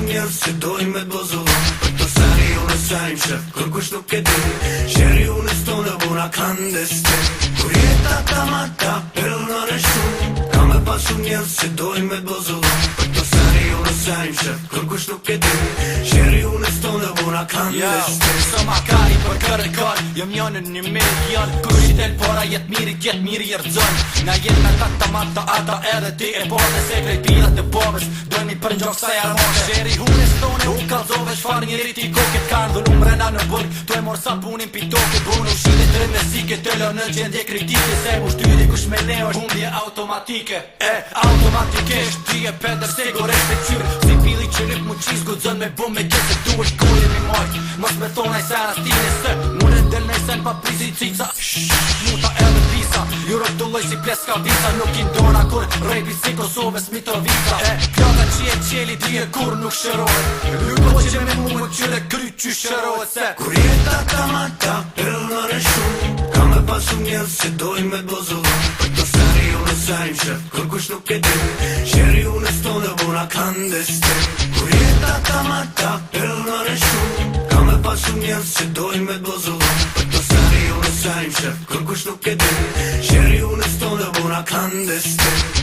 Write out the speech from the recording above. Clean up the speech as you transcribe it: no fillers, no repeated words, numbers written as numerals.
shumë njerëz që dojnë me t'bozullon. Për të seri unë sajmë shef, kërkush nuk e di. Sheri unë stonë buna klandestin. Kur jeta ta mata, pëllon e shumë. Ka me pas shumë njerëz që dojnë me t'bozullon. Për të seri unë sajmë shef, kërkush nuk e di. Sheri unë stonë buna klandestin. Së ma kari për kërë kërë, jëm janë një milion. Kur shitel para jetë miri jërëzën. Na jetë me ta mata ata edhe ti e bërë. Dhe se prej pirat e bobës, dojnë i për njokë sa jarë moshe. Sheri unë stone, u kalzove shfar njëri ti kokit kanë. Dhe numrena në burg, tu e morë sa punin pitokit. Bunu shile të rëmesike, të lë në gjendje kritike. Se mu shtyri kush me ne është humbje automatike. Automatikisht, ti e peder sigurisht e qyrë. Si pili që lip mu qiz gudzën me bum me kese. Du është kujë mi mojt, mos me thona i sen astine se. Mune del në i sen pa prizi cica. Muta edhe pisa, jurët të loj si pleska visa. Nuk i ndona kur rejpi si Kosovës Mitrovica. Pjata që e qeli di e kur nuk shërojt. Luko që me mu më qyre kry që shërojt se. Kur jeta ta mata, pëllon e shumë. Ka me pas shumë njerëz që dojnë me t'bozullon. Për të seri unë sajmë shef, kërkush nuk e di. Sheri unë stonë buna klandestin. Kur jeta ta mata, pëllon e shumë. Ka me pas shumë njerëz që dojnë me t'bozullon. Për të seri unë sajmë shef, kërkush nuk e di. Sheri unë stonë buna klandestin.